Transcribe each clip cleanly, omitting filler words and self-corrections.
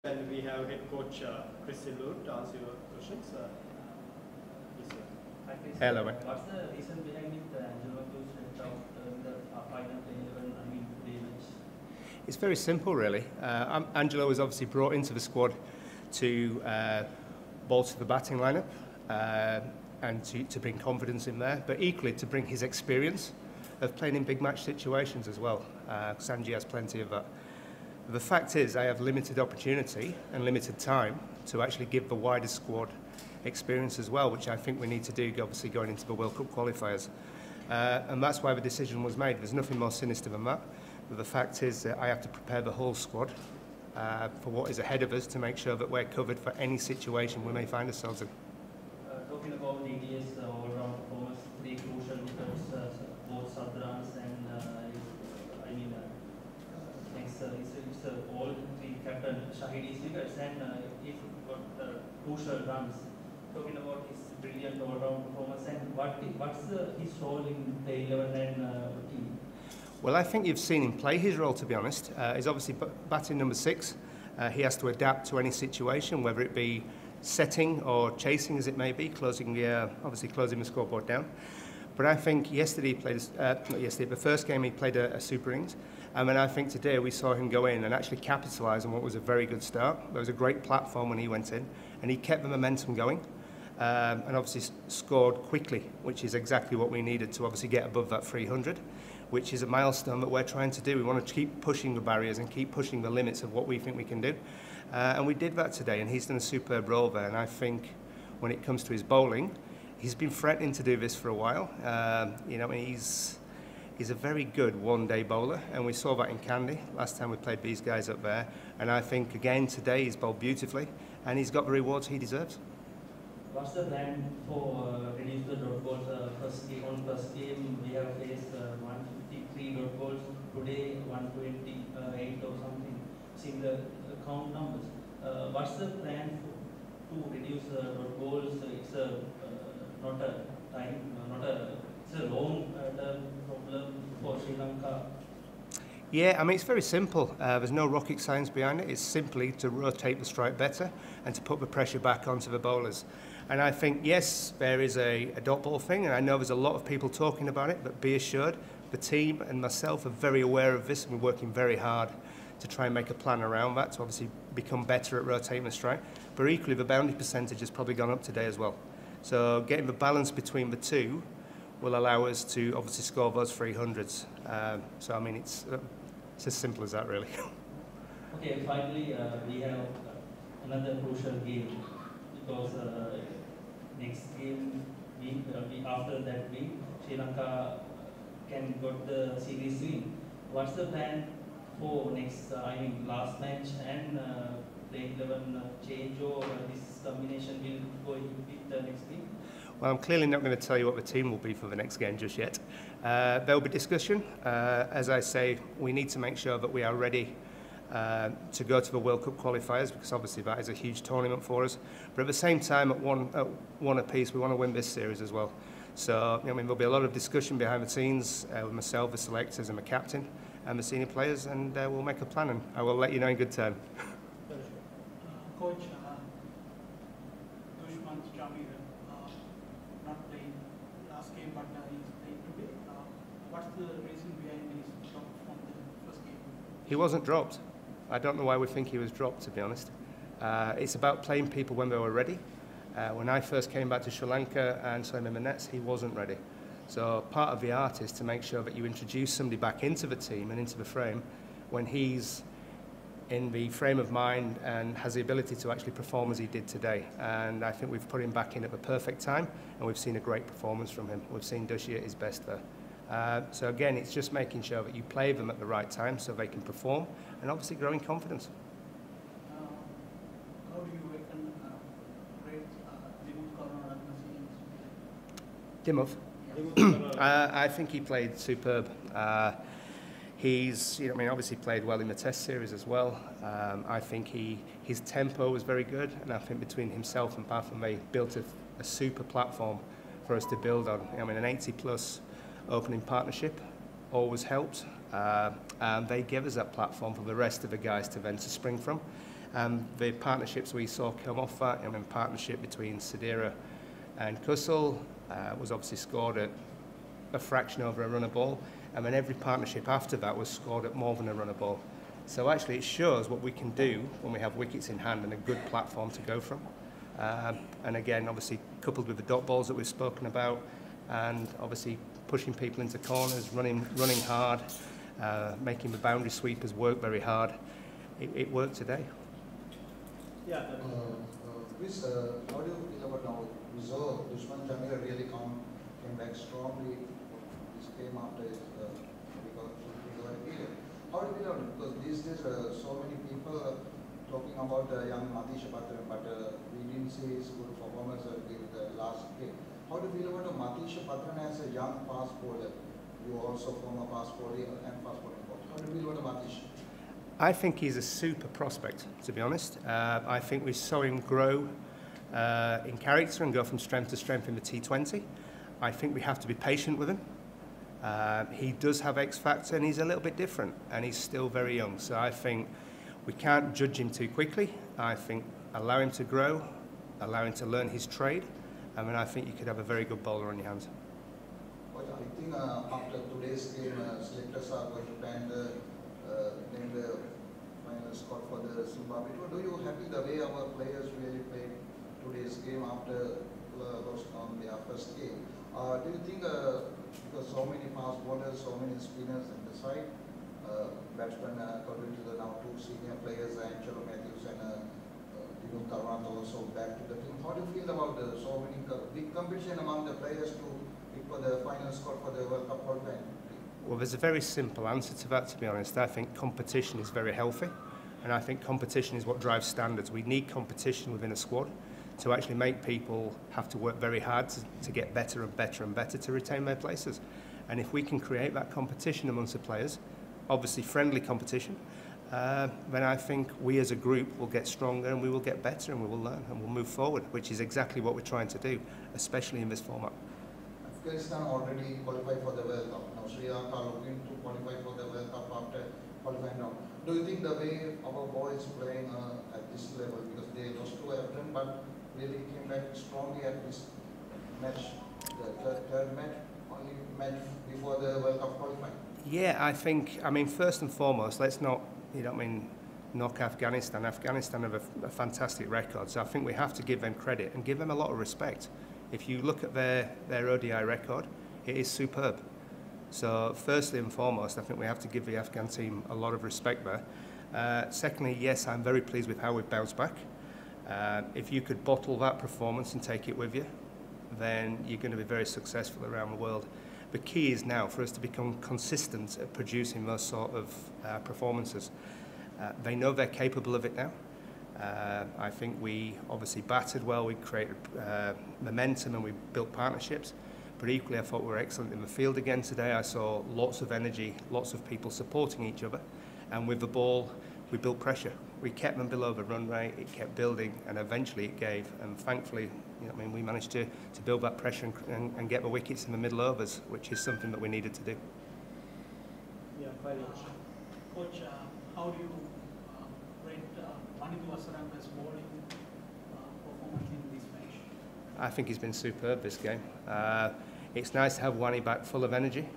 And we have head coach Chris Silverwood to answer your questions. Yes, sir. Hi, Chris. Hello, mate. What's the reason behind it? Angelo was left out in the final 11, I mean, today match? It's very simple, really. Angelo was obviously brought into the squad to bolster the batting lineup and to bring confidence in there, but equally to bring his experience of playing in big match situations as well. Sanji has plenty of that. The fact is, I have limited opportunity and limited time to actually give the wider squad experience as well, which I think we need to do, obviously going into the World Cup qualifiers. And that's why the decision was made. There's nothing more sinister than that. But the fact is that I have to prepare the whole squad for what is ahead of us to make sure that we're covered for any situation we may find ourselves in. Talking about DDS all-round performance, three crucial wickets, both Sadrans and it's all three captain Shahid's wickets and he got crucial runs. Talking about his brilliant all-round performance and what's his role in the 11 and team? Well, I think you've seen him play his role, to be honest. He's obviously batting number 6. He has to adapt to any situation, whether it be setting or chasing, as it may be, obviously closing the scoreboard down. But I think yesterday he played, not yesterday, the first game he played a super innings. And then I think today we saw him go in and actually capitalise on what was a very good start. There was a great platform when he went in, and he kept the momentum going. And obviously scored quickly, which is exactly what we needed to obviously get above that 300, which is a milestone that we're trying to do. We want to keep pushing the barriers and keep pushing the limits of what we think we can do. And we did that today, and he's done a superb role there. And I think when it comes to his bowling, he's been threatening to do this for a while. He's a very good one-day bowler, and we saw that in Kandy last time we played these guys up there. And I think, again, today he's bowled beautifully, and he's got the rewards he deserves. What's the plan for reduce the dot balls? First game we have faced 153 dot balls. Today 128 or something. Seeing the count numbers. What's the plan to reduce dot balls? It's not a time, it's a long-term problem for Sri Lanka. Yeah, I mean, it's very simple. There's no rocket science behind it. It's simply to rotate the strike better and to put the pressure back onto the bowlers. And I think, yes, there is a dot ball thing, and I know there's a lot of people talking about it, but be assured, the team and myself are very aware of this, and we're working very hard to try and make a plan around that to obviously become better at rotating the strike. But equally, the boundary percentage has probably gone up today as well. So getting the balance between the two will allow us to obviously score those 300s. So, I mean, it's as simple as that, really. Okay, finally, we have another crucial game because next game, after that week, Sri Lanka can got the series win. What's the plan for next, last match and play 11 change, or this combination will go with the next week? Well, I'm clearly not going to tell you what the team will be for the next game just yet. There will be discussion. As I say, we need to make sure that we are ready to go to the World Cup qualifiers, because obviously that is a huge tournament for us. But at the same time, at one apiece, we want to win this series as well. So, there'll be a lot of discussion behind the scenes with myself, the selectors, and the captain, and the senior players, and we'll make a plan, and I will let you know in good time. Coach, Dushman Jamir not playing last game, but he's playing today. What's the reason behind his drop from the first game? He wasn't dropped. I don't know why we think he was dropped, to be honest. It's about playing people when they were ready. When I first came back to Sri Lanka and saw him in the nets, he wasn't ready. So part of the art is to make sure that you introduce somebody back into the team and into the frame when he's in the frame of mind and has the ability to actually perform as he did today. And I think we've put him back in at the perfect time, and we've seen a great performance from him. We've seen Dushi at his best there. So again, it's just making sure that you play them at the right time so they can perform, and obviously growing confidence. How do you reckon rate Dimov? I think he played superb. He's, obviously played well in the Test series as well. I think his tempo was very good, and I think between himself and Batham, they built a super platform for us to build on. An 80-plus opening partnership always helps, and they give us that platform for the rest of the guys to then to spring from. The partnerships we saw come off that, I mean, partnership between Sadira and Kusal was obviously scored at a fraction over a runner ball, and then every partnership after that was scored at more than a runner ball. So actually it shows what we can do when we have wickets in hand and a good platform to go from. And again, obviously coupled with the dot balls that we've spoken about, and obviously pushing people into corners, running hard, making the boundary sweepers work very hard. It worked today. Yeah. Chris, how do you feel about now? Reserve, Dushman Jamil really came back strongly. This came after his recovery period. How do you feel about it? Because these days so many people talking about young Matisha Patran, but we didn't see his good performance in the last game. How do you feel about Matisha Patran as a young fast bowler? You also former fast bowler and fast bowling coach. How do you feel about Matisha? I think he's a super prospect, to be honest. I think we saw him grow in character and go from strength to strength in the T20. I think we have to be patient with him. He does have X factor and he's a little bit different and he's still very young. So I think we can't judge him too quickly. I think allow him to grow, allow him to learn his trade, and then I think you could have a very good bowler on your hands. But I think after today's game, selectors are going to name the final score for the Zimbabwe tour. Do you happy the way our players really played today's game after on their first game? Do you think because so many fast bowlers, so many spinners in the side, batsmen according to the now two senior players, Angelo Matthews and Dino Tarant also back to the team. How do you feel about so many big competition among the players to pick for the final score for the World Cup qualifying? Well, there's a very simple answer to that, to be honest. I think competition is very healthy, and I think competition is what drives standards. We need competition within a squad to actually make people have to work very hard to get better and better and better to retain their places. And if we can create that competition amongst the players, obviously friendly competition, then I think we as a group will get stronger and we will get better and we will learn and we'll move forward, which is exactly what we're trying to do, especially in this format. Afghanistan already qualified for the World Cup. Now Sri Lanka looking to qualify for the World Cup after qualifying now. Do you think the way our boys playing at this level, because they lost to Everton but really came back strongly at this match, the third match, only match before the World Cup qualifying? Yeah, I mean, first and foremost, let's not, knock Afghanistan. Afghanistan have a fantastic record, so I think we have to give them credit and give them a lot of respect. If you look at their ODI record, it is superb. So firstly and foremost, I think we have to give the Afghan team a lot of respect there. Secondly, yes, I'm very pleased with how we've bounced back. If you could bottle that performance and take it with you, then you're going to be very successful around the world. The key is now for us to become consistent at producing those sort of performances. They know they're capable of it now. I think we obviously batted well, we created momentum and we built partnerships, but equally I thought we were excellent in the field again today. I saw lots of energy, lots of people supporting each other, and with the ball we built pressure. We kept them below the run rate, it kept building, and eventually it gave, and thankfully we managed to build that pressure and get the wickets in the middle overs, which is something that we needed to do. Yeah, final. Coach, how do you rate Manitu Asaraka's bowling performance in this match? I think he's been superb this game. It's nice to have Wani back full of energy.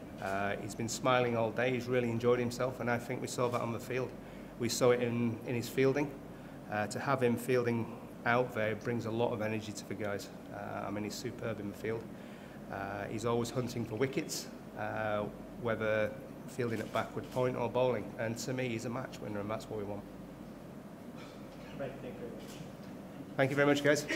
He's been smiling all day, he's really enjoyed himself, and I think we saw that on the field. We saw it in his fielding. To have him fielding out there brings a lot of energy to the guys. He's superb in the field. He's always hunting for wickets, whether fielding at backward point or bowling. And to me, he's a match winner, and that's what we want. Right, thank you very much. Thank you very much, guys.